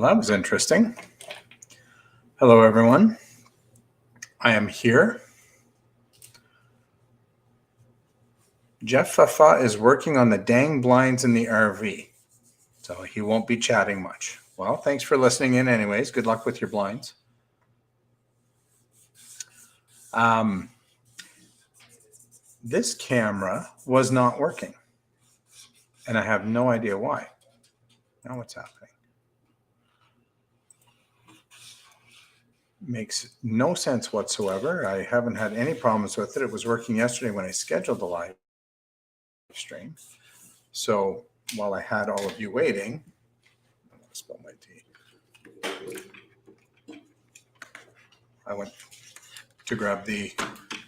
Well, that was interesting. Hello, everyone. I am here. Jeff Fafa is working on the dang blinds in the RV, so he won't be chatting much. Well, thanks for listening in anyways. Good luck with your blinds. This camera was not working, and I have no idea why. Now what's happening? Makes no sense whatsoever. I haven't had any problems with it. It was working yesterday when I scheduled the live stream. So while I had all of you waiting, I'm going to spill my tea. I went to grab the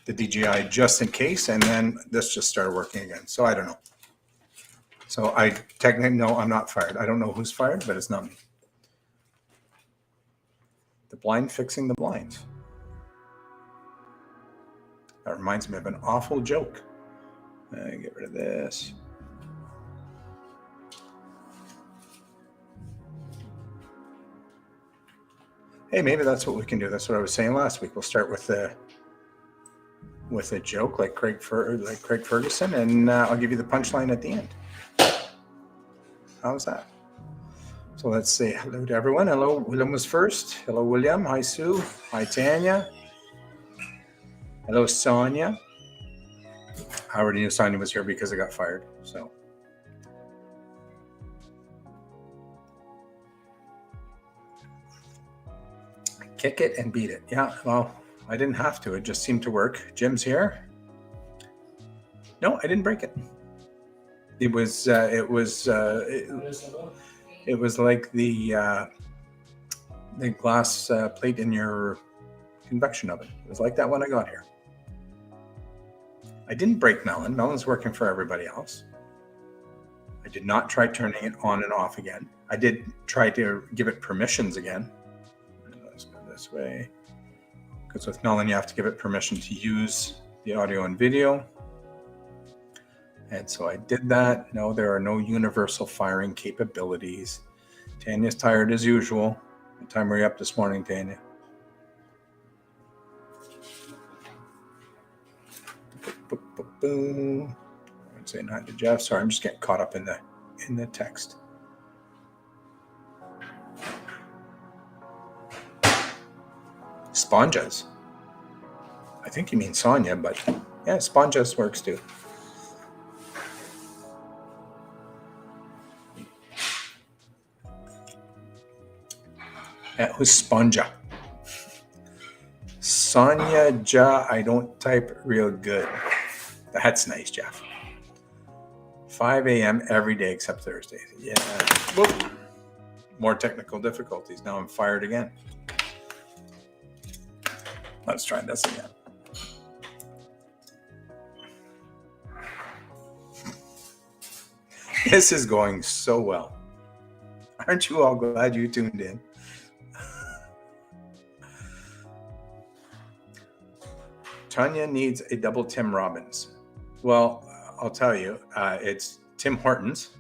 DJI just in case, and then this just started working again. So I don't know. So I technically, no, I'm not fired. I don't know who's fired, but it's not me. The blind fixing the blinds. That reminds me of an awful joke. Get rid of this. Hey, maybe that's what we can do. That's what I was saying last week. We'll start with a joke like Craig Ferguson, and I'll give you the punchline at the end. How's that? So let's say hello to everyone. Hello, William was first. Hello, William. Hi, Sue. Hi, Tanya. Hello, Sonia. I already knew Sonia was here because I got fired. So. Kick it and beat it. Yeah, well, I didn't have to. It just seemed to work. Jim's here. No, I didn't break it. It was like the glass plate in your convection oven. It was like that when I got here. I didn't break Melon. Melon's working for everybody else. I did not try turning it on and off again. I did try to give it permissions again. Let's go this way. Because with Melon, you have to give it permission to use the audio and video. And so I did that. No, there are no universal firing capabilities. Tanya's tired as usual. What time were you up this morning, Tanya? Boom. I'm saying hi to Jeff. Sorry, I'm just getting caught up in the text. Sponges. I think you mean Sonia, but yeah, Sponges works too. Who's Sponja? Sonia Ja, I don't type real good. That's nice, Jeff. 5 a.m. every day except Thursdays. Yeah. Whoop. More technical difficulties. Now I'm fired again. Let's try this again. This is going so well. Aren't you all glad you tuned in? Tanya needs a double Tim Robbins. Well, I'll tell you, it's Tim Hortons.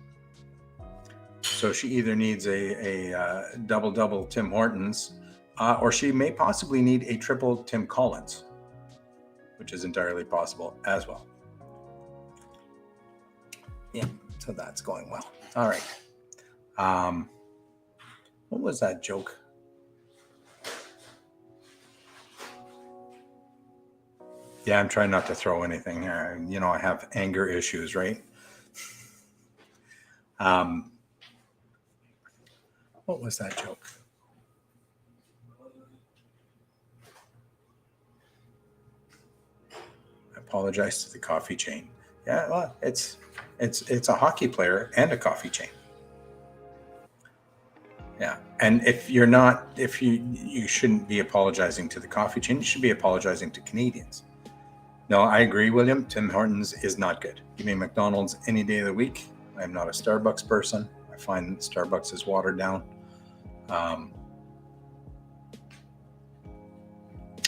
So she either needs a double Tim Hortons, or she may possibly need a triple Tim Collins, which is entirely possible as well. Yeah, so that's going well. All right. What was that joke? Yeah, I'm trying not to throw anything here. You know, I have anger issues, right? What was that joke? I apologize to the coffee chain. Yeah, well, it's a hockey player and a coffee chain. Yeah, and if you shouldn't be apologizing to the coffee chain, you should be apologizing to Canadians. No, I agree, William. Tim Hortons is not good. Give me McDonald's any day of the week. I'm not a Starbucks person. I find Starbucks is watered down.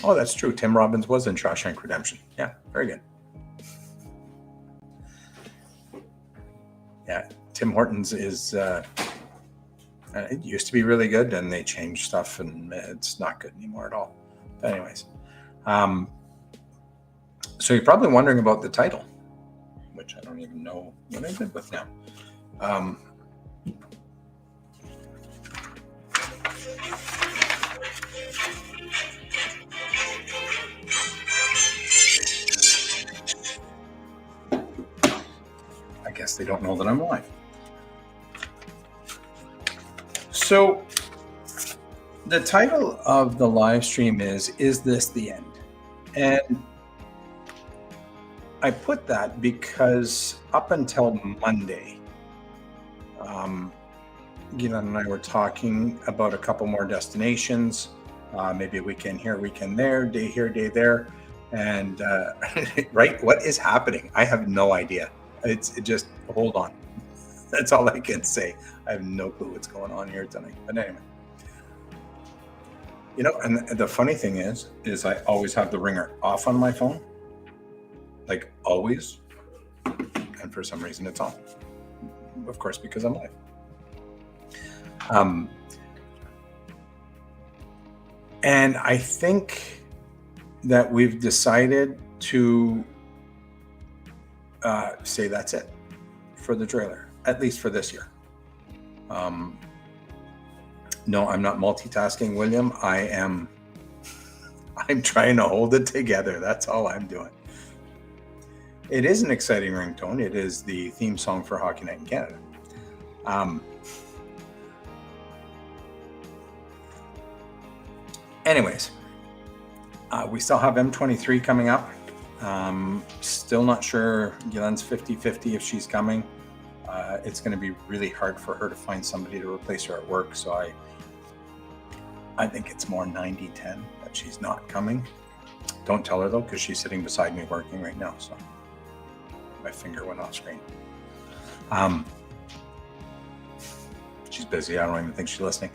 Oh, that's true. Tim Robbins was in Shawshank Redemption. Yeah, very good. Yeah, Tim Hortons is It used to be really good, and they changed stuff, and it's not good anymore at all. But anyways, so you're probably wondering about the title, which I don't even know what I did with now. I guess they don't know that I'm live. So the title of the live stream is this the end? And I put that because up until Monday, Guylaine and I were talking about a couple more destinations, maybe a weekend here, weekend there, day here, day there. And right, what is happening? I have no idea. It just, hold on. That's all I can say. I have no clue what's going on here tonight. But anyway, and the funny thing is I always have the ringer off on my phone, like always. And for some reason it's on. Of course, because I'm live. And I think that we've decided to say that's it for the trailer, at least for this year. No, I'm not multitasking, William. I'm trying to hold it together. That's all I'm doing. It is an exciting ringtone. It is the theme song for Hockey Night in Canada. Anyways, we still have M23 coming up. Still not sure Guylaine's 50-50 if she's coming. It's going to be really hard for her to find somebody to replace her at work. So I think it's more 90-10 that she's not coming. Don't tell her though, because she's sitting beside me working right now. So my finger went off screen. She's busy. I don't even think she's listening.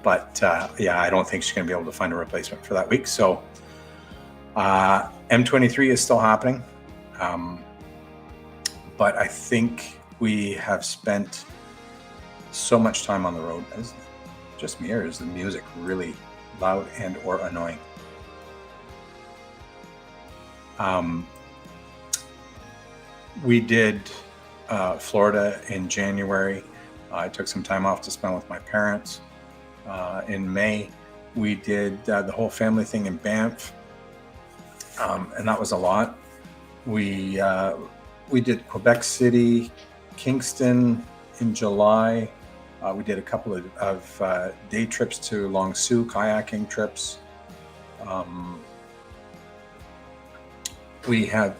But yeah, I don't think she's going to be able to find a replacement for that week. So M23 is still happening. But I think we have spent so much time on the road. Is just me, or is the music really loud and or annoying? We did Florida in January. I took some time off to spend with my parents. In May, we did the whole family thing in Banff, and that was a lot. We did Quebec City, Kingston in July. We did a couple of day trips to Long Sault, kayaking trips. We had,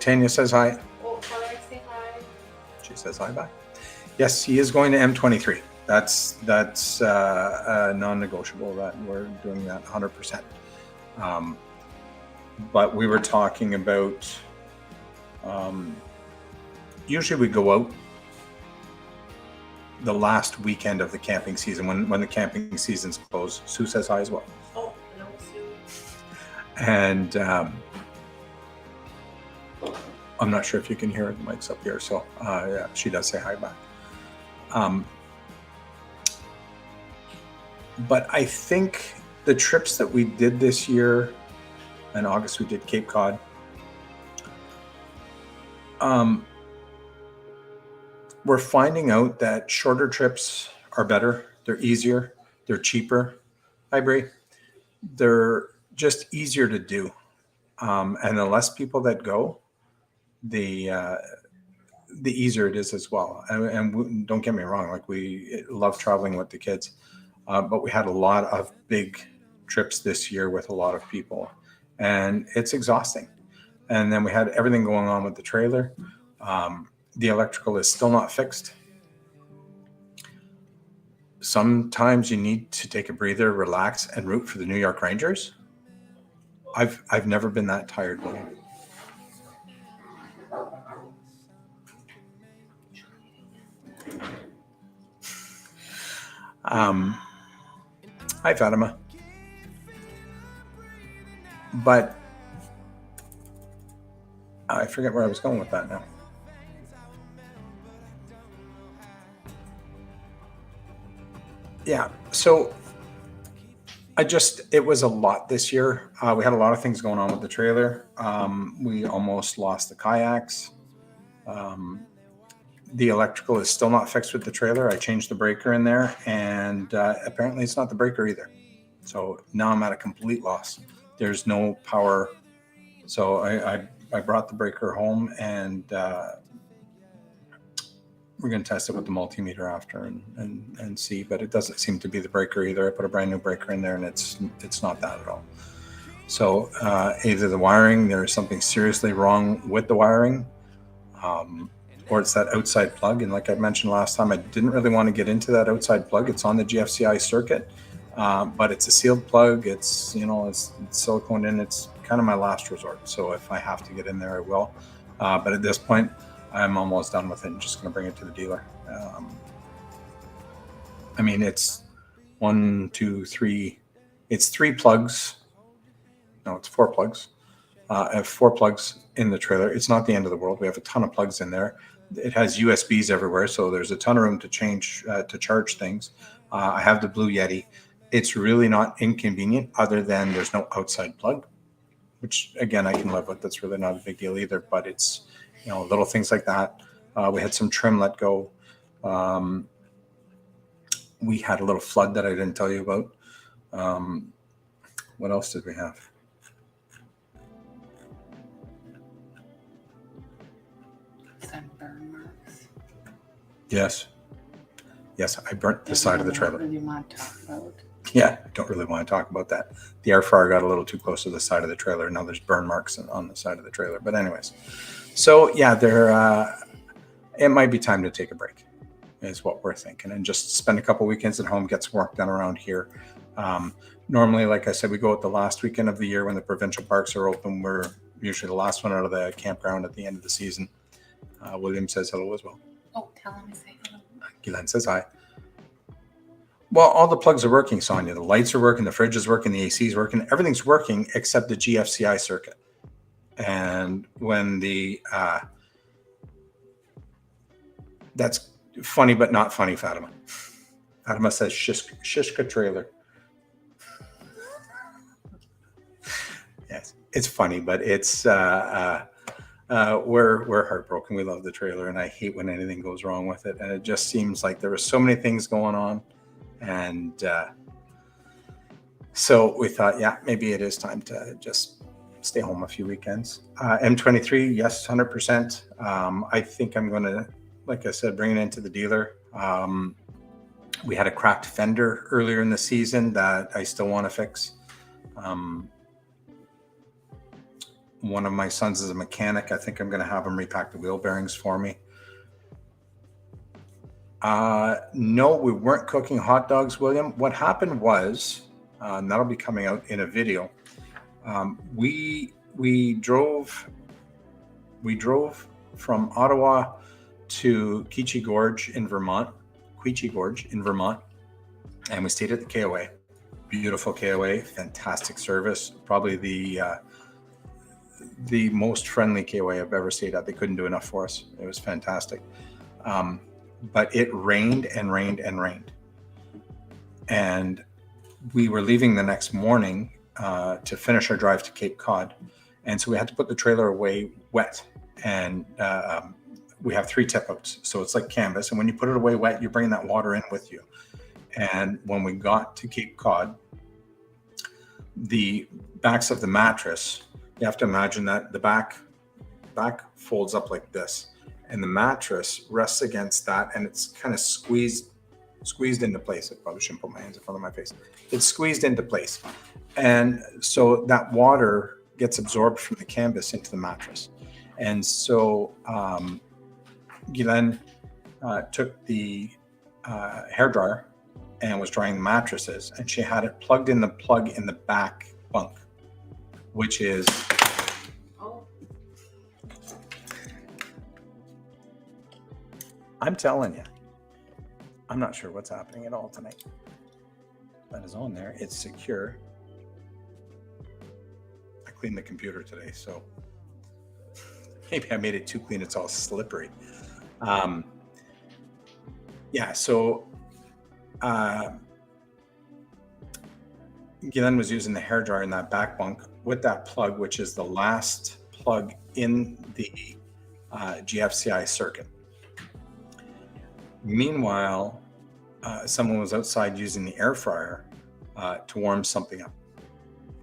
Tanya says hi. Oh, can I say hi? She says hi back. Yes, he is going to M23. That's non-negotiable. That we're doing that 100%. But we were talking about. Usually we go out the last weekend of the camping season when the camping season's closed. Sue says hi as well. Oh, hello, Sue. And I'm not sure if you can hear the mic's up here. So yeah, she does say hi back. But I think the trips that we did this year, in August we did Cape Cod. We're finding out that shorter trips are better. They're easier. They're cheaper. Hi, Brie. They're just easier to do. And the less people that go, the easier it is as well. And don't get me wrong, like we love traveling with the kids, but we had a lot of big trips this year with a lot of people, and it's exhausting. And then we had everything going on with the trailer. The electrical is still not fixed. Sometimes you need to take a breather, relax, and root for the New York Rangers. I've never been that tired, William. Hi, Fatima. But I forget where I was going with that now. Yeah. So it was a lot this year. We had a lot of things going on with the trailer. We almost lost the kayaks. The electrical is still not fixed with the trailer. I changed the breaker in there, and apparently it's not the breaker either. So now I'm at a complete loss. There's no power. So I brought the breaker home, and we're going to test it with the multimeter after and see, but it doesn't seem to be the breaker either. I put a brand new breaker in there, and it's not that at all. So either the wiring, there's something seriously wrong with the wiring, or it's that outside plug. And like I mentioned last time, I didn't really want to get into that outside plug. It's on the GFCI circuit, but it's a sealed plug. It's it's silicone in. It's kind of my last resort. So if I have to get in there, I will. But at this point, I'm almost done with it. I'm just going to bring it to the dealer. I mean, it's 1, 2, 3. It's 3 plugs. No, it's 4 plugs. I have 4 plugs in the trailer. It's not the end of the world. We have a ton of plugs in there. It has USBs everywhere, so there's a ton of room to charge things. I have the Blue Yeti. It's really not inconvenient, other than there's no outside plug, which again I can live with. That's really not a big deal either. But it's little things like that. We had some trim let go. We had a little flood that I didn't tell you about. What else did we have? Some burn marks. Yes, I burnt the side of the trailer. What do you want to talk about? Yeah, I don't really want to talk about that. The air fryer got a little too close to the side of the trailer. Now there's burn marks on the side of the trailer. But anyways, so yeah, it might be time to take a break, is what we're thinking, and just spend a couple weekends at home, get some work done around here. Normally, like I said, we go at the last weekend of the year when the provincial parks are open. We're usually the last one out of the campground at the end of the season. William says hello as well. Oh, tell him I say hello. Guylaine says hi. Well, all the plugs are working, Sonia. The lights are working, the fridge is working, the AC is working. Everything's working except the GFCI circuit. And when that's funny, but not funny, Fatima. Fatima says Shishka trailer. Yes, it's funny, but it's we're heartbroken. We love the trailer, and I hate when anything goes wrong with it. And it just seems like there were so many things going on, and so we thought, yeah, maybe it is time to just stay home a few weekends. M23, yes, 100%. I think I'm going to, like I said, bring it into the dealer. We had a cracked fender earlier in the season that I still want to fix. One of my sons is a mechanic. I think I'm going to have him repack the wheel bearings for me. No, we weren't cooking hot dogs, William. What happened was, and that'll be coming out in a video. We drove from Ottawa to Quechee Gorge in Vermont, and we stayed at the KOA. Beautiful KOA, fantastic service. Probably the most friendly KOA I've ever stayed at. They couldn't do enough for us. It was fantastic. But it rained and rained and rained. And we were leaving the next morning to finish our drive to Cape Cod. And so we had to put the trailer away wet. And we have 3 tip outs. So it's like canvas. And when you put it away wet, you bring that water in with you. And when we got to Cape Cod, the backs of the mattress, you have to imagine that the back folds up like this, and the mattress rests against that, and it's kind of squeezed into place. I probably shouldn't put my hands in front of my face. It's squeezed into place. And so that water gets absorbed from the canvas into the mattress. And so Guylaine took the hairdryer and was drying the mattresses, and she had it plugged in the plug in the back bunk, which is I'm telling you, I'm not sure what's happening at all tonight. That is on there. It's secure. I cleaned the computer today, so maybe I made it too clean. It's all slippery. Yeah, so Glenn was using the hairdryer in that back bunk with that plug, which is the last plug in the GFCI circuit. Meanwhile, someone was outside using the air fryer to warm something up.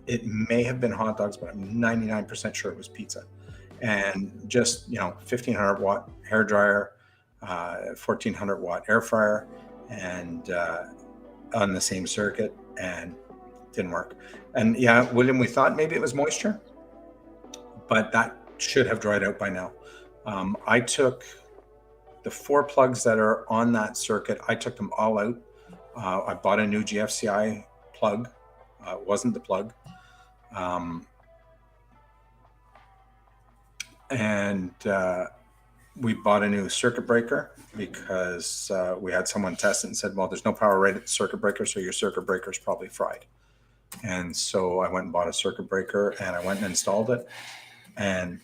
It may have been hot dogs, but I'm 99% sure it was pizza. And just, 1500 watt hair dryer, 1400 watt air fryer, and on the same circuit, and didn't work. And yeah, William, we thought maybe it was moisture, but that should have dried out by now. I took the 4 plugs that are on that circuit, I took them all out. I bought a new GFCI plug. It wasn't the plug. And we bought a new circuit breaker because we had someone test it and said, well, there's no power right at the circuit breaker, so your circuit breaker is probably fried. And so I went and bought a circuit breaker, and I went and installed it, and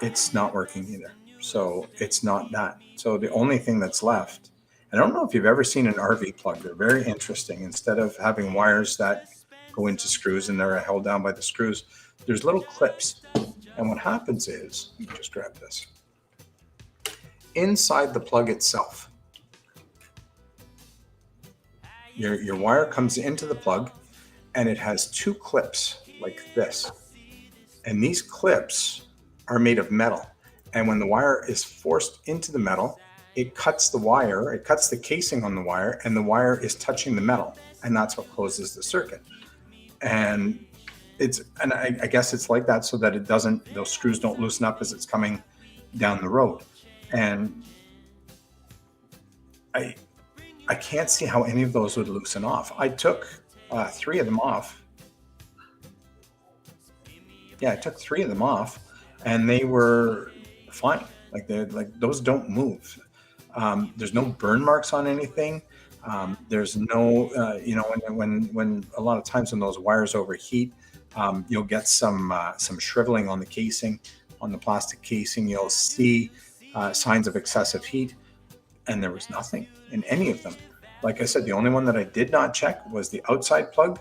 it's not working either. So it's not that. So the only thing that's left, I don't know if you've ever seen an RV plug. They're very interesting. Instead of having wires that go into screws and they're held down by the screws, there's little clips. And what happens is, let me just grab this. Inside the plug itself, your wire comes into the plug, and it has 2 clips like this. And these clips are made of metal. And when the wire is forced into the metal, it cuts the wire, it cuts the casing on the wire, and the wire is touching the metal. And that's what closes the circuit. And I guess it's like that so that it doesn't, those screws don't loosen up as it's coming down the road. And I can't see how any of those would loosen off. I took 3 of them off. Yeah, I took 3 of them off, and they were fine. Like those don't move. There's no burn marks on anything. There's no, when a lot of times when those wires overheat, you'll get some shriveling on the casing, on the plastic casing. You'll see signs of excessive heat, and there was nothing in any of them. Like I said, the only one that I did not check was the outside plug.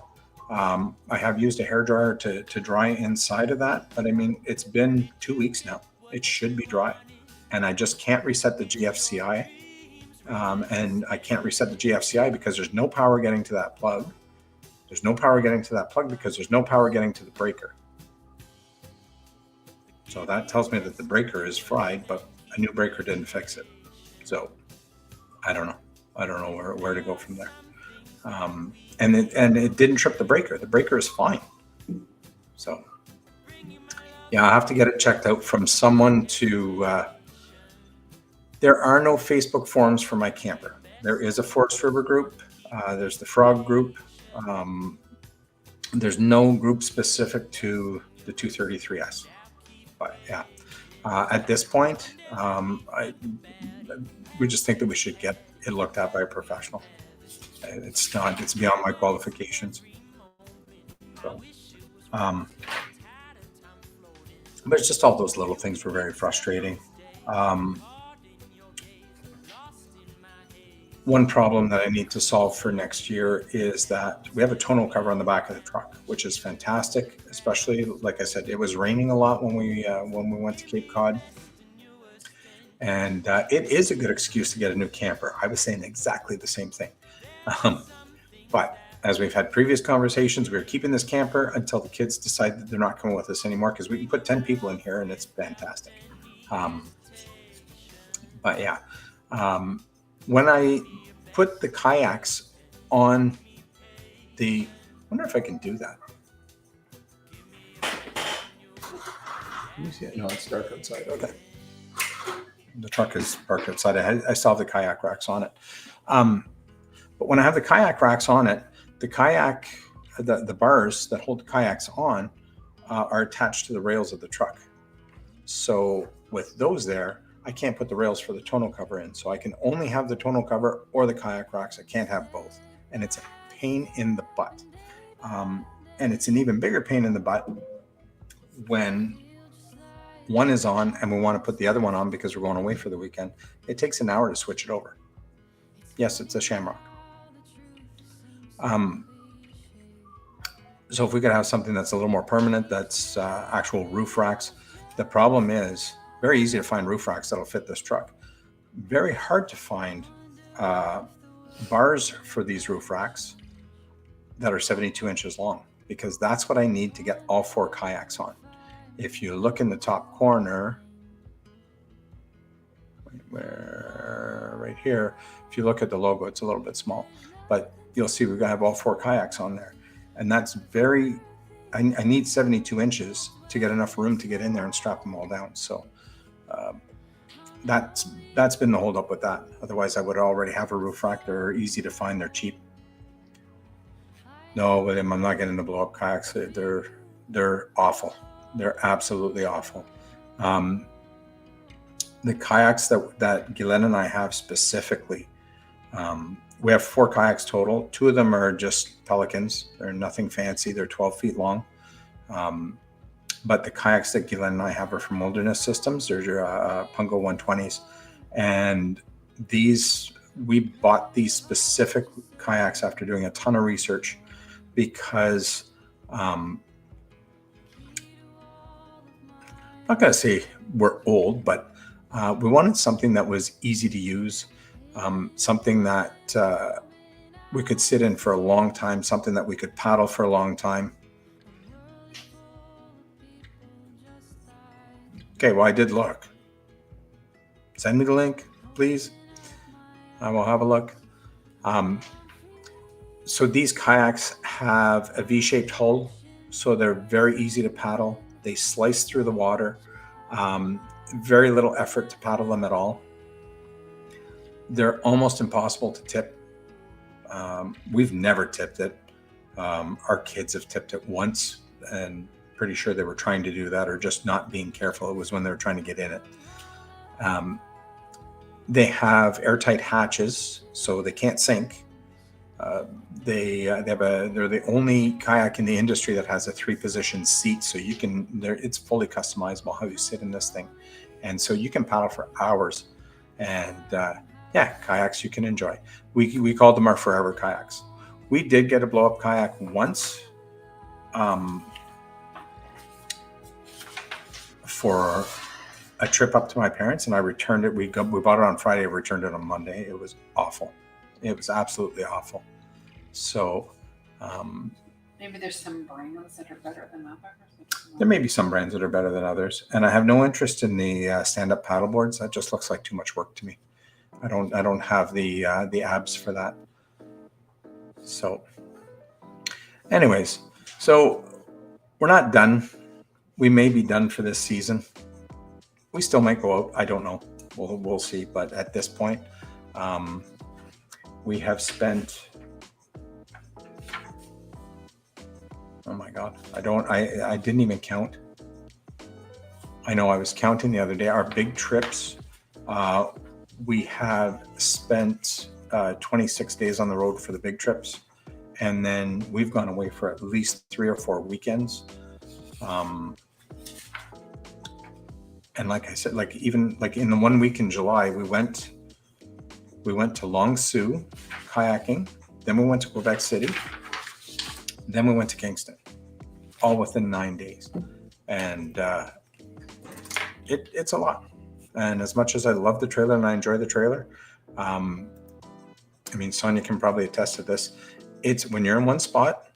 I have used a hairdryer to dry inside of that, but I mean, it's been 2 weeks now. It should be dry, and I just can't reset the GFCI. And I can't reset the GFCI because there's no power getting to that plug. There's no power getting to that plug because there's no power getting to the breaker. So that tells me that the breaker is fried, but a new breaker didn't fix it. So I don't know. I don't know where to go from there. And it didn't trip the breaker. The breaker is fine. So yeah, I'll have to get it checked out from someone to. There are no Facebook forums for my camper. There is a Forest River group. There's the Frog group. There's no group specific to the 233S. But yeah, at this point, we just think that we should get it looked at by a professional. It's beyond my qualifications. So, but it's just all those little things were very frustrating. One problem that I need to solve for next year is that we have a tonneau cover on the back of the truck, which is fantastic. Especially, like I said, it was raining a lot when we went to Cape Cod, and it is a good excuse to get a new camper. I was saying exactly the same thing, but as we've had previous conversations, we're keeping this camper until the kids decide that they're not coming with us anymore because we can put 10 people in here, and it's fantastic. But yeah. When I put the kayaks on I wonder if I can do that. Let me see it. No, it's dark outside. Okay. The truck is parked outside. I still have the kayak racks on it. But when I have the kayak racks on it, the bars that hold the kayaks on are attached to the rails of the truck. So with those there, I can't put the rails for the tonneau cover in. So I can only have the tonneau cover or the kayak racks. I can't have both. And it's a pain in the butt. And it's an even bigger pain in the butt when one is on and we want to put the other one on because we're going away for the weekend. It takes an hour to switch it over. Yes, it's a Shamrock. So if we could have something that's a little more permanent, that's actual roof racks. The problem is very easy to find roof racks that'll fit this truck. Very hard to find bars for these roof racks that are 72 inches long, because that's what I need to get all 4 kayaks on. If you look in the top corner, right here, if you look at the logo, it's a little bit small, but you'll see we're gonna have all 4 kayaks on there. And that's very, I need 72 inches to get enough room to get in there and strap them all down. So that's been the holdup with that. Otherwise, I would already have a roof rack. They're easy to find. They're cheap. No, but I'm not getting the blow up kayaks. They're awful. They're absolutely awful. The kayaks that Guylaine and I have specifically, we have 4 kayaks total. 2 of them are just Pelicans. They're nothing fancy. They're 12 feet long. But the kayaks that Guylaine and I have are from Wilderness Systems. They're Pungo 120s. And we bought these specific kayaks after doing a ton of research because I'm not going to say we're old, but we wanted something that was easy to use, something that we could sit in for a long time, something that we could paddle for a long time. Okay, well, I did look. Send me the link, please. I will have a look. So these kayaks have a V-shaped hull, so they're very easy to paddle. They slice through the water. Very little effort to paddle them at all. They're almost impossible to tip. We've never tipped it. Our kids have tipped it once, and pretty sure they were trying to do that or just not being careful. It was when they were trying to get in it. They have airtight hatches, so they can't sink. They're the only kayak in the industry that has a 3-position seat, so it's fully customizable how you sit in this thing, and so you can paddle for hours. And kayaks you can enjoy. We called them our forever kayaks. We did get a blow up kayak once, for a trip up to my parents, and I returned it. We bought it on Friday, returned it on Monday. It was awful. It was absolutely awful. So Maybe there's some brands that are better than others. there may be some brands that are better than others, and I have no interest in the stand-up paddle boards. That just looks like too much work to me. I don't have the abs for that. So anyways, so we're not done. We may be done for this season. We still might go out. I don't know. We'll see. But at this point, we have spent. Oh my God! I didn't even count. I know I was counting the other day. Our big trips. We have spent 26 days on the road for the big trips, and then we've gone away for at least 3 or 4 weekends. And like I said, even in the 1 week in July, we went to Long Sault kayaking, then we went to Quebec City, then we went to Kingston, all within 9 days. And it's a lot. And as much as I love the trailer and I enjoy the trailer, Sonia can probably attest to this. It's when you're in one spot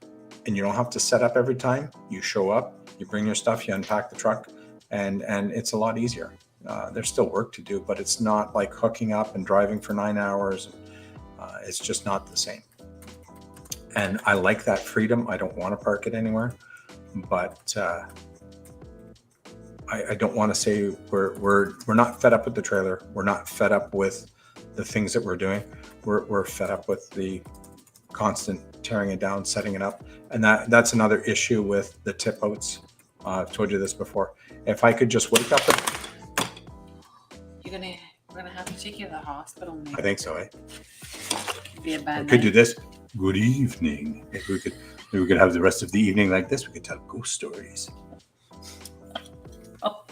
and you don't have to set up every time. You show up, you bring your stuff, you unpack the truck, and it's a lot easier. There's still work to do, but it's not like hooking up and driving for 9 hours. It's just not the same. And I like that freedom. I don't want to park it anywhere, but I don't want to say we're not fed up with the trailer. We're not fed up with the things that we're doing. We're fed up with the constant tearing it down, setting it up, and that's another issue with the tip outs. I've told you this before. If I could just wake up, We're gonna have to take you to the hospital. Maybe. I think so. It'd be a bad I could do night. this. Good evening. If we could have the rest of the evening like this. We could tell ghost stories. Oh.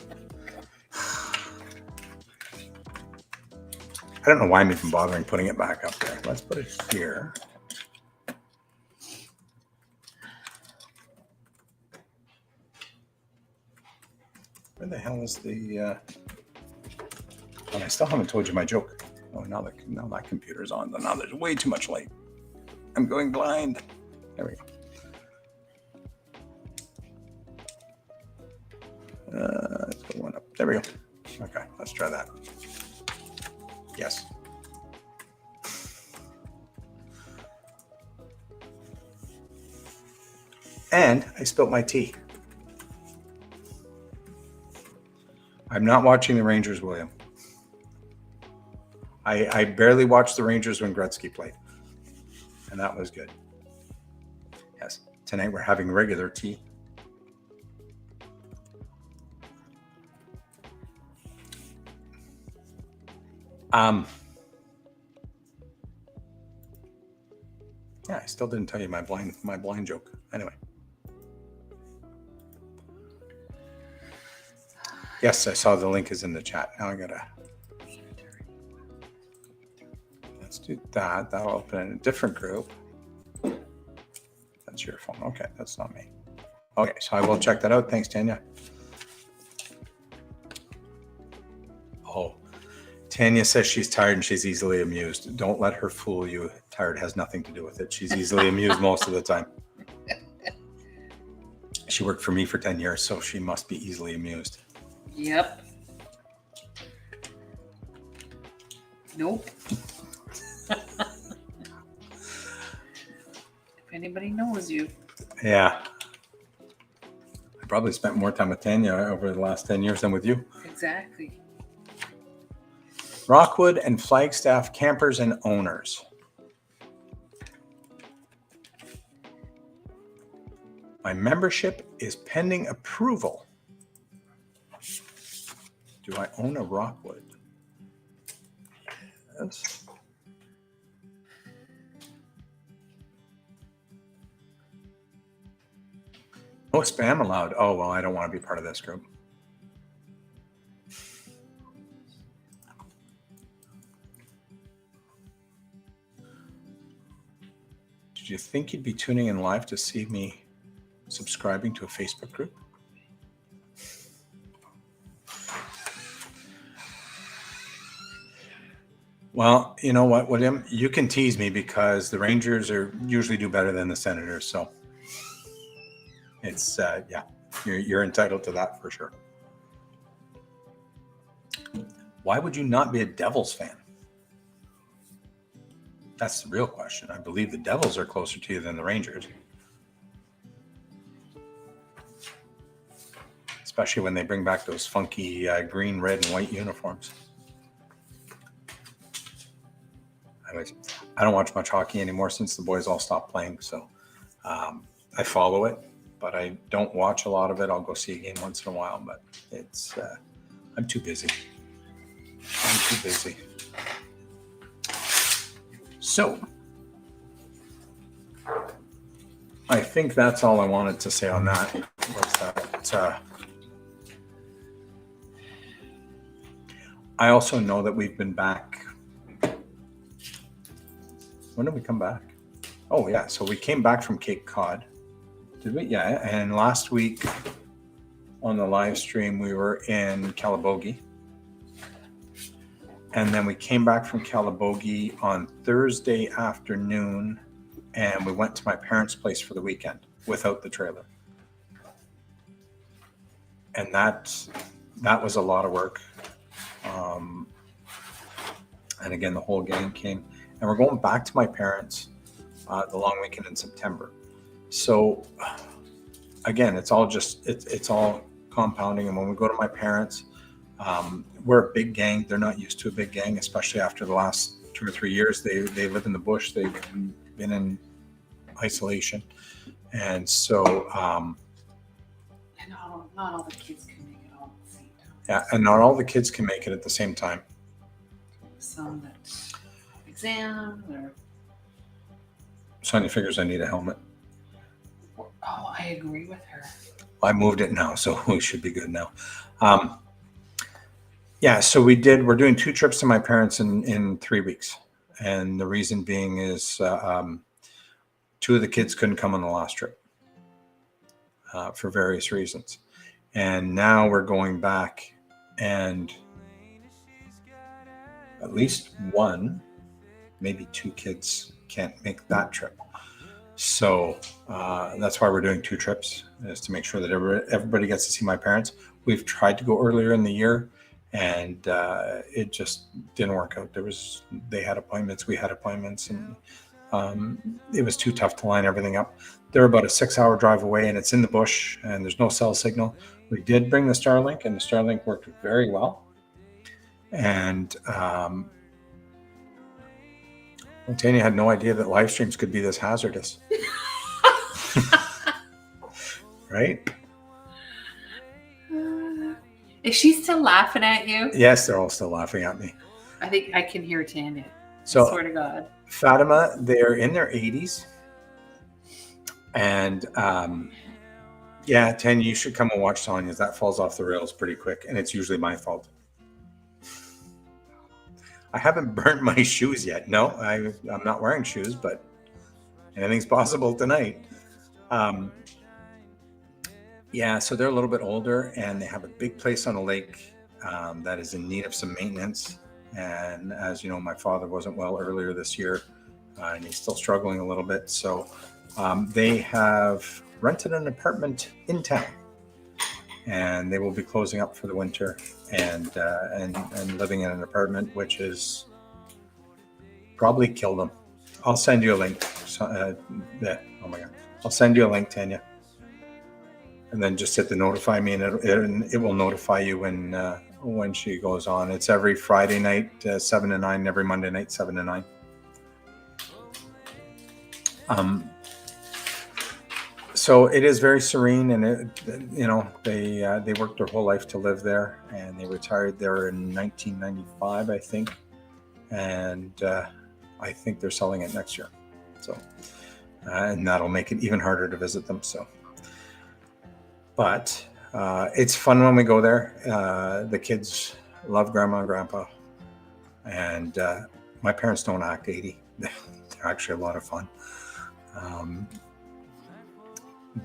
I don't know why I'm even bothering putting it back up there. Let's put it here. Where the hell is the? And I still haven't told you my joke. Oh, now that computer's on. Now there's way too much light. I'm going blind. There we go. Let's go one up. There we go. Okay, let's try that. Yes. And I spilt my tea. I'm not watching the Rangers, William. I barely watched the Rangers when Gretzky played. And that was good. Yes. Tonight we're having regular tea. Yeah, I still didn't tell you my blind joke. Anyway. Yes, I saw the link is in the chat. Now I gotta. Let's do that. That'll open in a different group. That's your phone. Okay, that's not me. Okay, so I will check that out. Thanks, Tanya. Oh, Tanya says she's tired and she's easily amused. Don't let her fool you. Tired has nothing to do with it. She's easily amused most of the time. She worked for me for 10 years, so she must be easily amused. Yep. Nope. If anybody knows you. Yeah. I probably spent more time with Tanya over the last 10 years than with you. Exactly. Rockwood and Flagstaff campers and owners. My membership is pending approval. Do I own a Rockwood? Yes. No spam allowed. Oh, well, I don't want to be part of this group. Did you think you'd be tuning in live to see me subscribing to a Facebook group? Well, you know what, William? You can tease me because the Rangers usually do better than the Senators. So it's, yeah, you're entitled to that for sure. Why would you not be a Devils fan? That's the real question. I believe the Devils are closer to you than the Rangers. Especially when they bring back those funky green, red, and white uniforms. I don't watch much hockey anymore since the boys all stopped playing. So I follow it, but I don't watch a lot of it. I'll go see a game once in a while, but it's I'm too busy. So I think that's all I wanted to say on that. Was that I also know that we've been back. When did we come back? Oh, yeah. So we came back from Cape Cod. Did we? Yeah. And last week on the live stream, we were in Calabogie. And then we came back from Calabogie on Thursday afternoon, and we went to my parents' place for the weekend without the trailer. And that was a lot of work. And again, the whole gang came. And we're going back to my parents the long weekend in September. So again, it's all compounding. And when we go to my parents, we're a big gang. They're not used to a big gang, especially after the last 2 or 3 years. They live in the bush. They've been in isolation. And so And not all the kids can make it all at the same time. yeah, and not all the kids can make it at the same time. Some that exam or Sonia figures I need a helmet. oh, I agree with her. I moved it now, so we should be good now. Yeah, so we're doing 2 trips to my parents in 3 weeks. And the reason being is 2 of the kids couldn't come on the last trip for various reasons. And now we're going back, and at least one, maybe two kids can't make that trip. So that's why we're doing 2 trips, is to make sure that everybody gets to see my parents. We've tried to go earlier in the year, and it just didn't work out. They had appointments, we had appointments, and it was too tough to line everything up. They're about a 6-hour drive away, and it's in the bush, and there's no cell signal. We did bring the Starlink, and the Starlink worked very well. And Tanya had no idea that live streams could be this hazardous. Right? Is she still laughing at you? Yes, they're all still laughing at me. I think I can hear Tanya. So, I swear to God. Fatima, they're in their 80s. And yeah, Tanya, you should come and watch Tanya's. That falls off the rails pretty quick, and it's usually my fault. I haven't burnt my shoes yet. No, I'm not wearing shoes, but anything's possible tonight. Yeah, so they're a little bit older, and they have a big place on a lake that is in need of some maintenance. And as you know, my father wasn't well earlier this year, and he's still struggling a little bit. So they have rented an apartment in town, and they will be closing up for the winter and living in an apartment, which is probably kill them. I'll send you a link. Oh my God. I'll send you a link, Tanya. And then just hit the notify me, and it will notify you when she goes on. It's every Friday night, 7 to 9, every Monday night, 7 to 9. So it is very serene, and they worked their whole life to live there, and they retired there in 1995, I think, and I think they're selling it next year. So, and that'll make it even harder to visit them. So, but it's fun when we go there. The kids love Grandma and Grandpa, and my parents don't act 80. They're actually a lot of fun.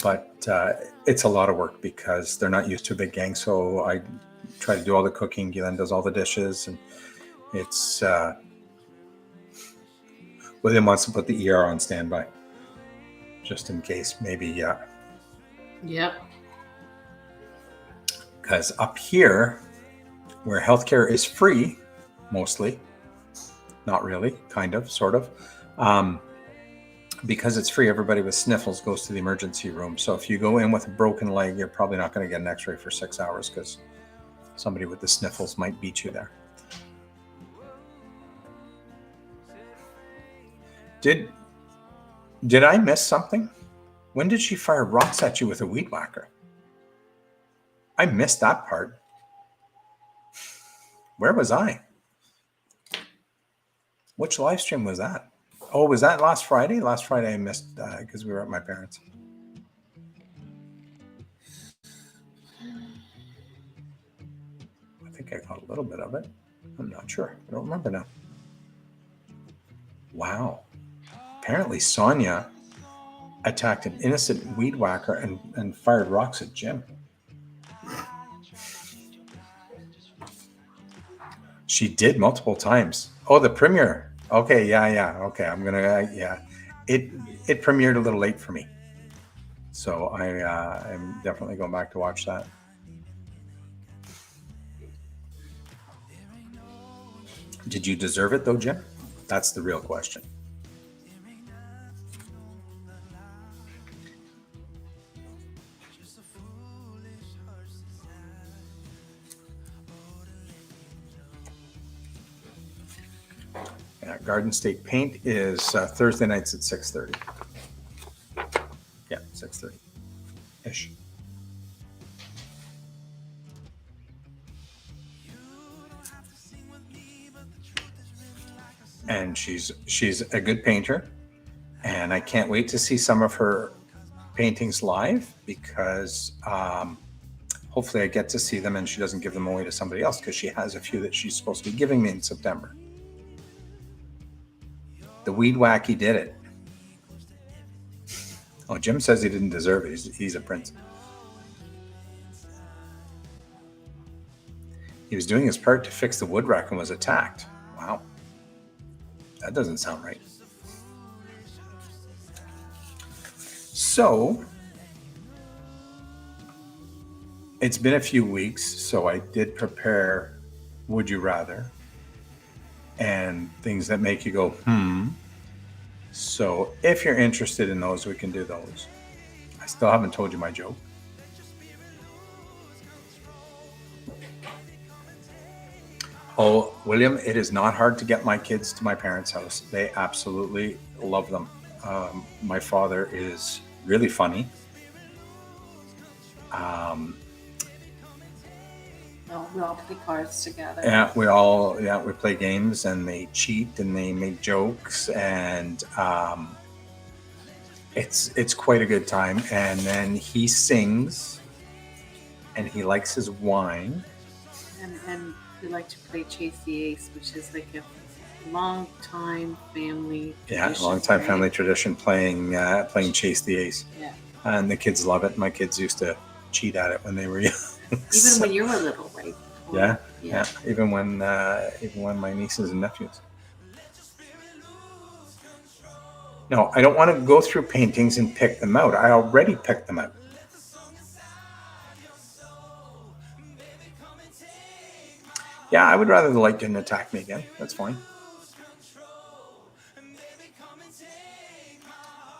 But it's a lot of work because they're not used to a big gang. So I try to do all the cooking. Glenn does all the dishes, and it's William wants to put the ER on standby just in case, maybe. Yep. Because up here, where healthcare is free, mostly, not really, kind of, sort of. Because it's free, everybody with sniffles goes to the emergency room. So if you go in with a broken leg, you're probably not going to get an x-ray for 6 hours because somebody with the sniffles might beat you there. Did I miss something? When did she fire rocks at you with a weed whacker? I missed that part. Where was I? Which live stream was that? Oh, was that last Friday? Last Friday I missed because we were at my parents'. I think I caught a little bit of it. I'm not sure. I don't remember now. Wow. Apparently Sonia attacked an innocent weed whacker and fired rocks at Jim. She did multiple times. Oh, the premiere. Okay, yeah. Okay, I'm gonna. It premiered a little late for me, so I'm definitely going back to watch that. Did you deserve it though, Jim? That's the real question. Garden State Paint is Thursday nights at 6:30. Yeah, 6:30-ish. And she's a good painter, and I can't wait to see some of her paintings live because hopefully I get to see them and she doesn't give them away to somebody else because she has a few that she's supposed to be giving me in September. The weed wacky did it. Oh, Jim says he didn't deserve it. He's a prince. He was doing his part to fix the wood rack and was attacked. Wow. That doesn't sound right. So, it's been a few weeks, so I did prepare Would You Rather and things that make you go, So, if you're interested in those, we can do those. I still haven't told you my joke. Oh, William, it is not hard to get my kids to my parents' house. They absolutely love them. My father is really funny. We all play cards together. Yeah, we play games and they cheat and they make jokes and it's quite a good time. And then he sings and he likes his wine. And we like to play Chase the Ace, which is like a long time family tradition. Yeah, long time family tradition playing Chase the Ace. Yeah. And the kids love it. My kids used to cheat at it when they were young. Even when you were little, right? Yeah. Even when my nieces and nephews. No, I don't want to go through paintings and pick them out. I already picked them out. Yeah, I would rather the light didn't attack me again. That's fine.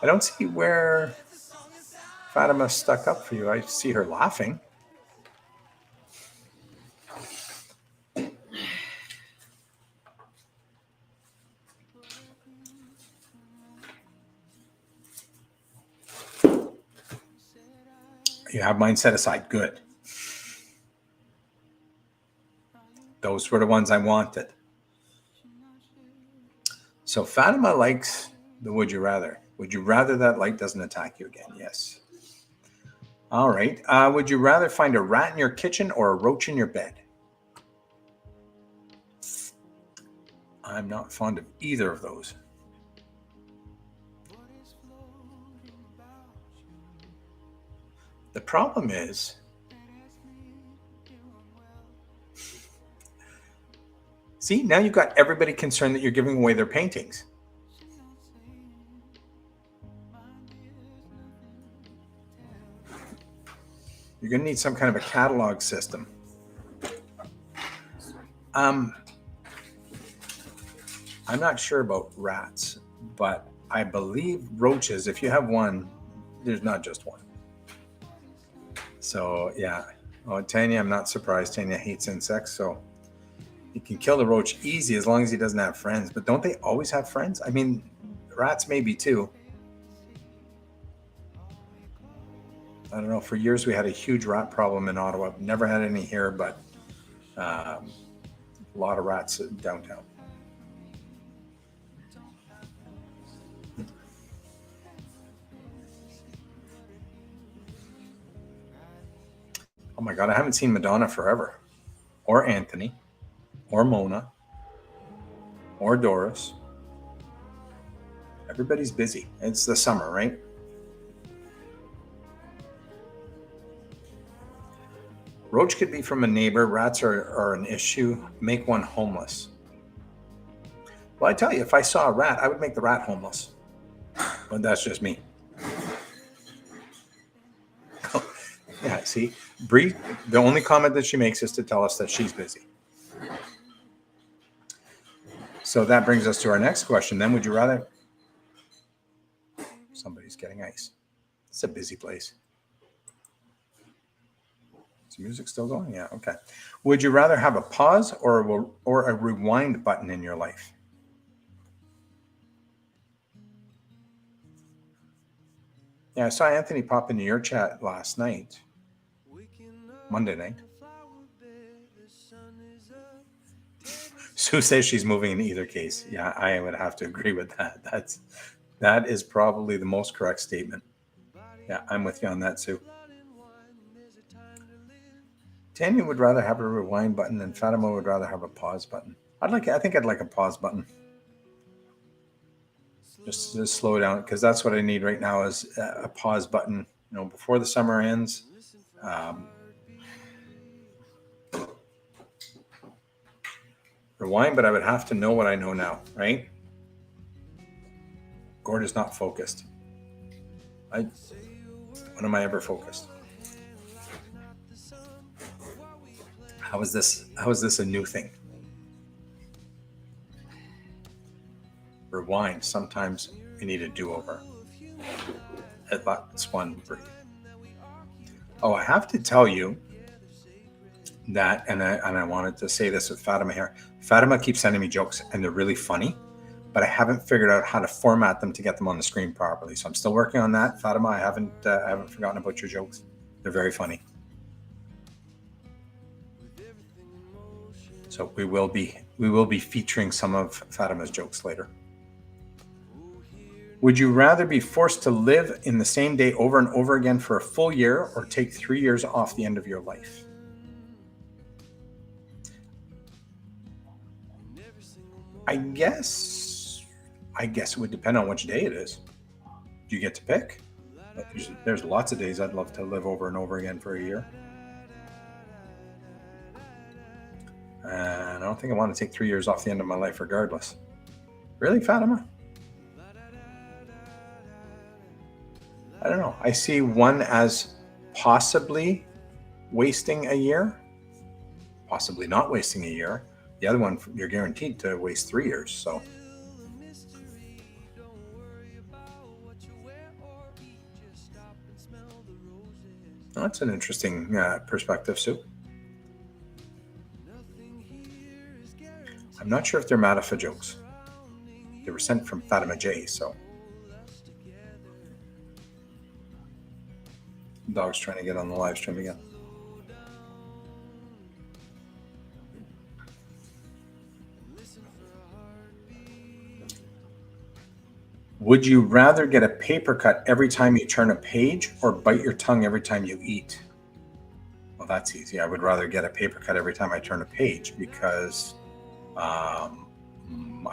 I don't see where Fatima stuck up for you. I see her laughing. You have mine set aside. Good. Those were the ones I wanted. So Fatima likes the Would You Rather. Would you rather that light doesn't attack you again? Yes. All right. Would you rather find a rat in your kitchen or a roach in your bed? I'm not fond of either of those. The problem is, see, now you've got everybody concerned that you're giving away their paintings. You're going to need some kind of a catalog system. I'm not sure about rats, but I believe roaches, if you have one, there's not just one. So, yeah. Oh, Tanya, I'm not surprised. Tanya hates insects, so you can kill the roach easy as long as he doesn't have friends. But don't they always have friends? I mean, rats maybe too. I don't know. For years, we had a huge rat problem in Ottawa. I've never had any here, but a lot of rats downtown. Oh my God, I haven't seen Madonna forever. Or Anthony. Or Mona. Or Doris. Everybody's busy. It's the summer, right? Roach could be from a neighbor. Rats are an issue. Make one homeless. Well, I tell you, if I saw a rat, I would make the rat homeless. But that's just me. Yeah, see, Bree, the only comment that she makes is to tell us that she's busy. So that brings us to our next question. Then, would you rather? Somebody's getting ice. It's a busy place. Is the music still going? Yeah, okay. Would you rather have a pause or a rewind button in your life? Yeah, I saw Anthony pop into your chat last night. Monday night. Sue says she's moving in either case. Yeah, I would have to agree with that. That is probably the most correct statement. Yeah, I'm with you on that, Sue. Tanya would rather have a rewind button and Fatima would rather have a pause button. I think I'd like a pause button. Just to slow down, because that's what I need right now is a pause button, before the summer ends. Rewind, but I would have to know what I know now, right? Gord is not focused. When am I ever focused? How is this a new thing? Rewind. Sometimes we need a do-over. That's one. Oh, I have to tell you that, and I wanted to say this with Fatima here. Fatima keeps sending me jokes, and they're really funny, but I haven't figured out how to format them to get them on the screen properly. So I'm still working on that, Fatima. I haven't forgotten about your jokes. They're very funny. So we will be featuring some of Fatima's jokes later. Would you rather be forced to live in the same day over and over again for a full year, or take 3 years off the end of your life? I guess it would depend on which day it is. Do you get to pick? There's lots of days I'd love to live over and over again for a year. And I don't think I want to take 3 years off the end of my life regardless. Really, Fatima? I don't know. I see one as possibly wasting a year, possibly not wasting a year. The other one, you're guaranteed to waste 3 years. So that's an interesting perspective, Sue. I'm not sure if they're Matafa jokes. They were sent from Fatima J, so. Dog's trying to get on the live stream again. Would you rather get a paper cut every time you turn a page, or bite your tongue every time you eat? Well, that's easy. I would rather get a paper cut every time I turn a page, because I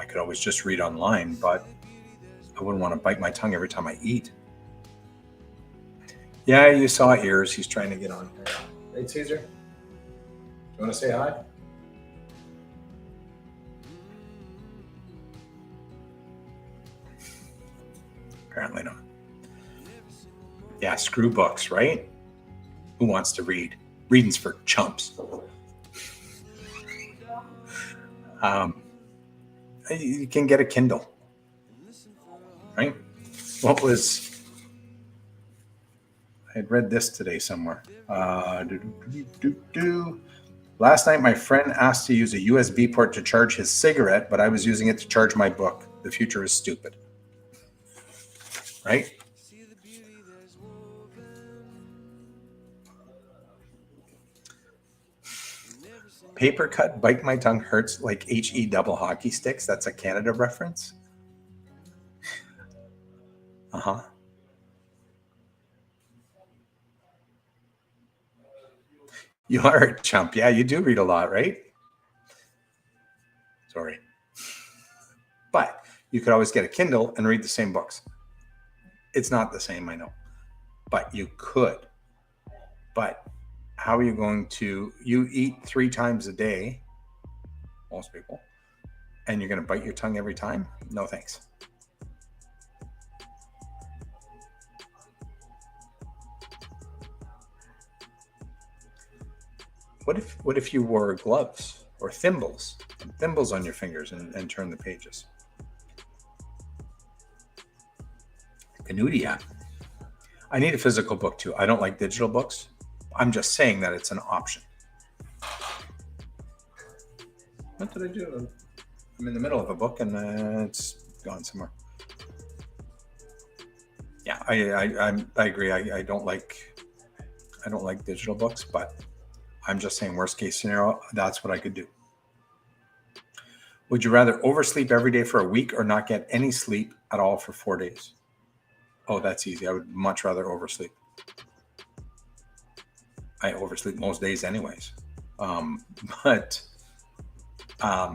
could always just read online, but I wouldn't want to bite my tongue every time I eat. Yeah, you saw ears. He's trying to get on here. Hey, Caesar, you want to say hi? Apparently not. Yeah, screw books, right? Who wants to read? Reading's for chumps. You can get a Kindle, right? I had read this today somewhere. Last night, my friend asked to use a USB port to charge his cigarette, but I was using it to charge my book. The future is stupid. Right? Paper cut, bite my tongue hurts like HE double hockey sticks. That's a Canada reference. Uh-huh. You are a chump. Yeah, you do read a lot, right? Sorry. But you could always get a Kindle and read the same books. It's not the same, I know. But you could. But how are you going to... You eat 3 times a day, most people, and you're going to bite your tongue every time? No, thanks. What if you wore gloves or thimbles on your fingers and turn the pages? Canudia. I need a physical book too. I don't like digital books. I'm just saying that it's an option. What did I do? I'm in the middle of a book and it's gone somewhere. Yeah, I agree. I don't like digital books, but I'm just saying worst case scenario, that's what I could do. Would you rather oversleep every day for a week or not get any sleep at all for 4 days? Oh, that's easy. I would much rather oversleep. I oversleep most days anyways. But I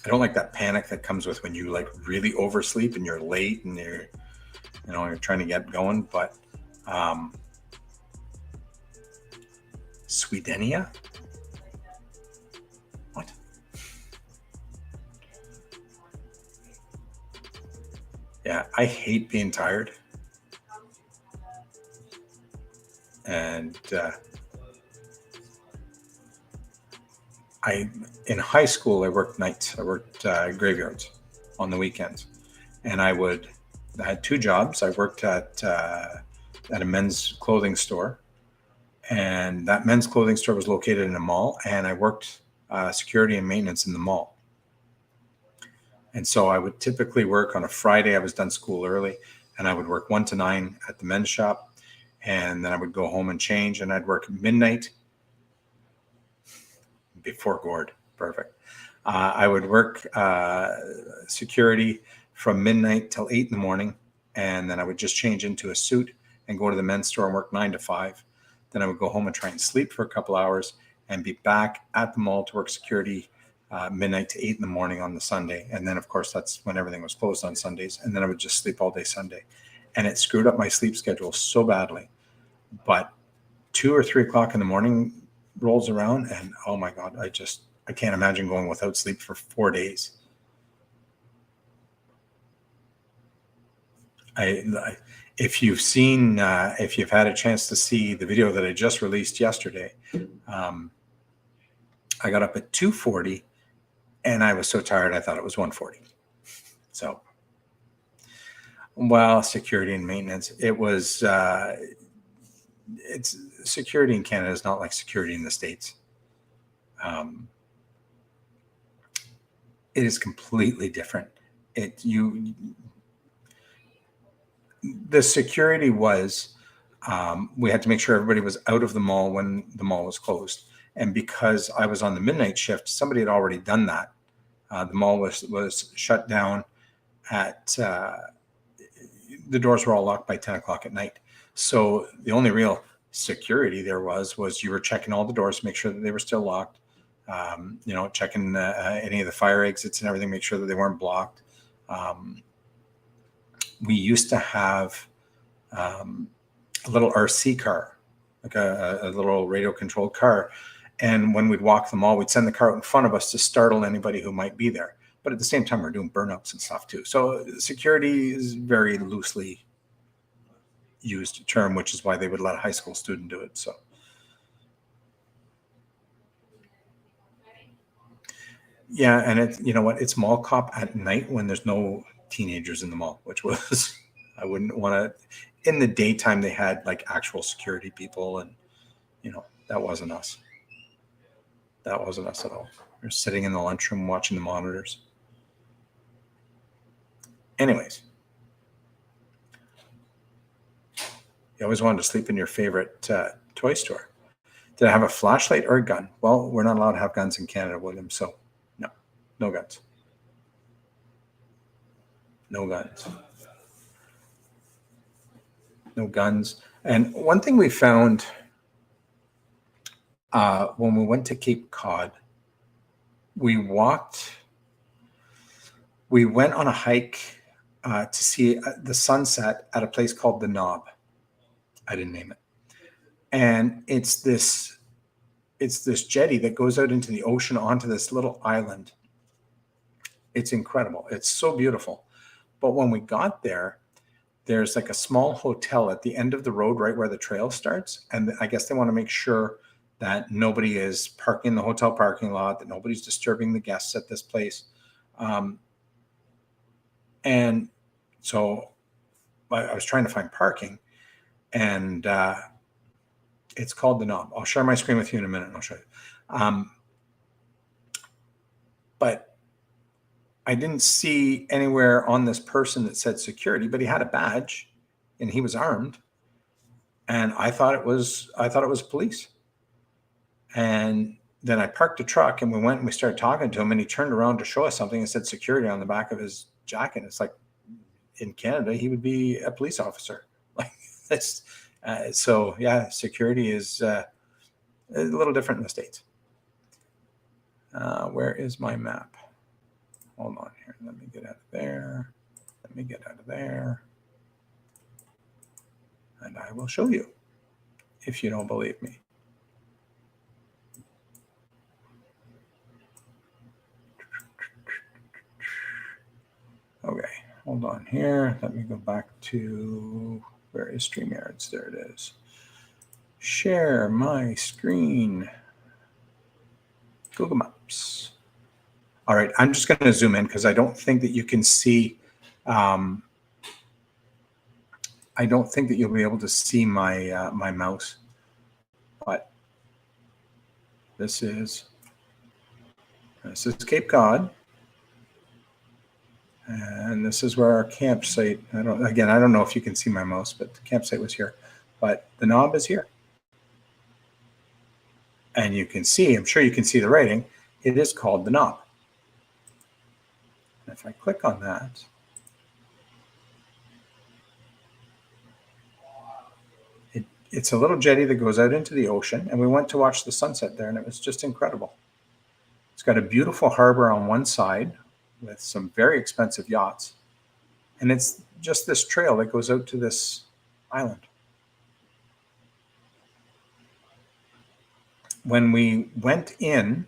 don't like that panic that comes with when you like really oversleep and you're late and you're trying to get going. But Swedenia? What? I hate being tired. And in high school, I worked nights. I worked graveyards on the weekends. And I had 2 jobs. I worked at a men's clothing store. And that men's clothing store was located in a mall. And I worked security and maintenance in the mall. And so I would typically work on a Friday. I was done school early. And I would work 1 to 9 at the men's shop. And then I would go home and change. And I'd work midnight before Gord. Perfect. I would work security from midnight till 8 in the morning. And then I would just change into a suit and go to the men's store and work 9 to 5. Then I would go home and try and sleep for a couple hours and be back at the mall to work security midnight to 8 in the morning on the Sunday. And then, of course, that's when everything was closed on Sundays. And then I would just sleep all day Sunday. And it screwed up my sleep schedule so badly. But 2 or 3 o'clock in the morning rolls around and, oh my God, I can't imagine going without sleep for 4 days. If you've had a chance to see the video that I just released yesterday, I got up at 2:40 and I was so tired I thought it was 1:40. So, well, security and maintenance, it's security in Canada is not like security in the States. It is completely different. The security was, we had to make sure everybody was out of the mall when the mall was closed. And because I was on the midnight shift, somebody had already done that. The mall was shut down the doors were all locked by 10 o'clock at night. So the only real security there was you were checking all the doors to make sure that they were still locked. Checking any of the fire exits and everything, make sure that they weren't blocked. We used to have a little RC car, like a little radio controlled car. And when we'd walk the mall, we'd send the car out in front of us to startle anybody who might be there. But at the same time, we're doing burnouts and stuff too. So security is very loosely used term, which is why they would let a high school student do it. So. Yeah, and it's mall cop at night when there's no teenagers in the mall, which was, I wouldn't want to. In the daytime, they had like actual security people, and that wasn't us. That wasn't us at all. We were sitting in the lunchroom watching the monitors. Anyways, you always wanted to sleep in your favorite toy store. Did I have a flashlight or a gun? Well, we're not allowed to have guns in Canada, William, so no guns. No guns. No guns. And one thing we found when we went to Cape Cod, we went on a hike to see the sunset at a place called the Knob. I didn't name it. And it's this jetty that goes out into the ocean onto this little island. It's incredible. It's so beautiful. But when we got there, there's like a small hotel at the end of the road, right where the trail starts. And I guess they want to make sure that nobody is parking in the hotel parking lot, that nobody's disturbing the guests at this place. And so I was trying to find parking, and it's called the Knob. I'll share my screen with you in a minute and I'll show you. But I didn't see anywhere on this person that said security, but he had a badge and he was armed. And I thought it was police. And then I parked the truck and we went and we started talking to him, and he turned around to show us something and said security on the back of his jacket. It's like, in Canada, he would be a police officer. Like that's so yeah, security is a little different in the States. Where is my map? Hold on here. Let me get out of there. Let me get out of there. And I will show you if you don't believe me. Okay, hold hold on here. Let me go back to, where is StreamYards? There it is. Share my screen. Google Maps. All right, I'm just going to zoom in because I don't think that you can see. I don't think that you'll be able to see my my mouse, but this is Cape Cod, and this is where our campsite. I don't know if you can see my mouse, but the campsite was here, but the knob is here, and you can see. I'm sure you can see the writing. It is called the knob. And if I click on that. It's a little jetty that goes out into the ocean, and we went to watch the sunset there, and it was just incredible. It's got a beautiful harbor on one side with some very expensive yachts, and it's just this trail that goes out to this island. When we went in,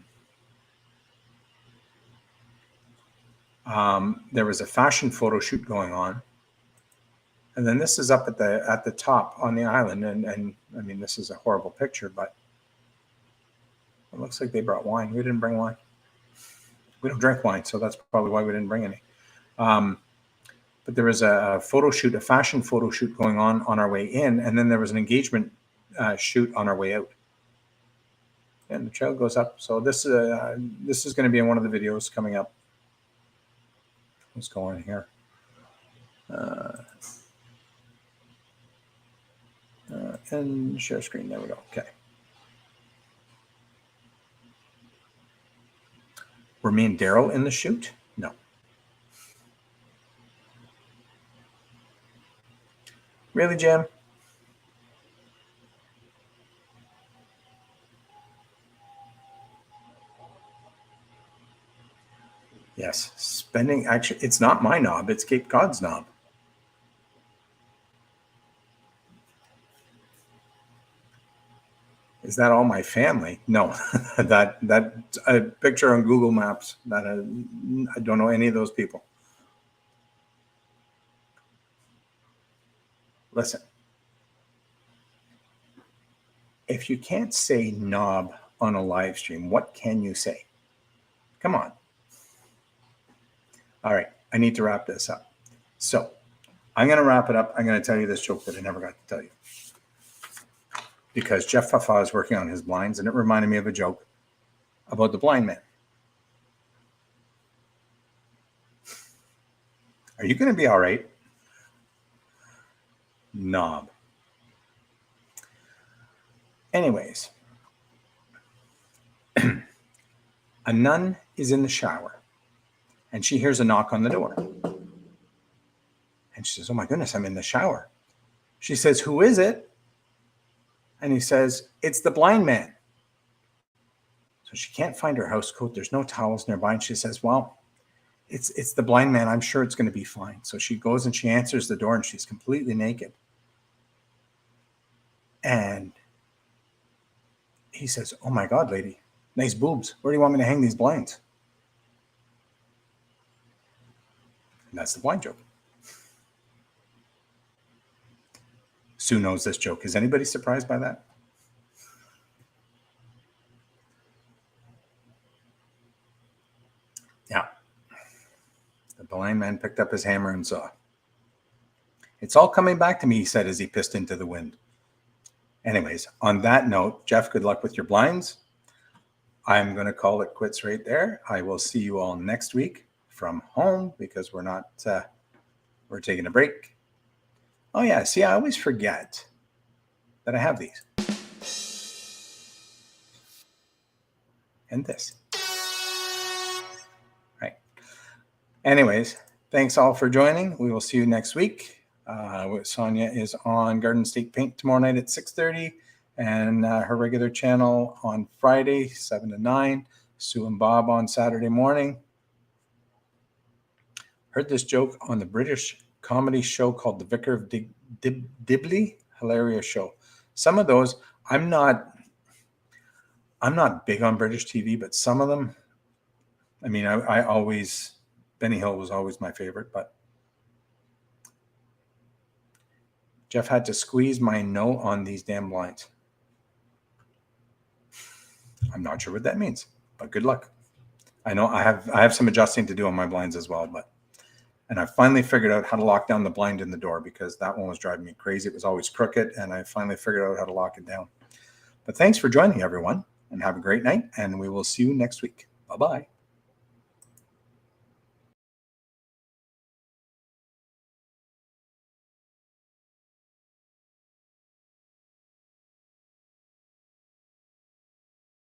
there was a fashion photo shoot going on. And then this is up at the top on the island, and I mean, this is a horrible picture, but it looks like they brought wine. We didn't bring wine. We don't drink wine, so that's probably why we didn't bring any. But there was a photo shoot, a fashion photo shoot going on our way in, and then there was an engagement shoot on our way out. And the trail goes up. So this is going to be in one of the videos coming up. Let's go on here. And share screen. There we go. Okay. Were me and Daryl in the shoot? No. Really, Jim? Yes. Spending, actually, it's not my knob. It's Cape Cod's knob. Is that all my family? No, that a picture on Google Maps. That I don't know any of those people. Listen, if you can't say knob on a live stream, what can you say? Come on. All right, I need to wrap this up. So I'm going to wrap it up. I'm going to tell you this joke that I never got to tell you, because Jeff Fafa is working on his blinds, and it reminded me of a joke about the blind man. Are you going to be all right? Knob. Anyways, a nun is in the shower, and she hears a knock on the door. And she says, "Oh my goodness, I'm in the shower." She says, "Who is it?" And he says, "It's the blind man." So she can't find her house coat. There's no towels nearby. And she says, "Well, it's the blind man. I'm sure it's going to be fine." So she goes and she answers the door, and she's completely naked. And he says, "Oh my God, lady, nice boobs. Where do you want me to hang these blinds?" And that's the blind joke. Sue knows this joke. Is anybody surprised by that? Yeah. The blind man picked up his hammer and saw. "It's all coming back to me," he said as he pissed into the wind. Anyways, on that note, Jeff, good luck with your blinds. I'm going to call it quits right there. I will see you all next week from home because we're not, we're taking a break. Oh yeah, see, I always forget that I have these. And this. Right. Anyways, thanks all for joining. We will see you next week. Sonia is on Garden State Paint tomorrow night at 6:30, and her regular channel on Friday, 7 to 9. Sue and Bob on Saturday morning. Heard this joke on the British comedy show called The Vicar of Dibley. Hilarious show. Some of those, I'm not big on British TV, but some of them, I mean, I always, Benny Hill was always my favorite, but Jeff had to squeeze my no on these damn blinds. I'm not sure what that means, but good luck. I know I have some adjusting to do on my blinds as well, and I finally figured out how to lock down the blind in the door because that one was driving me crazy. It was always crooked, and I finally figured out how to lock it down. But thanks for joining, everyone, and have a great night, and we will see you next week. Bye-bye.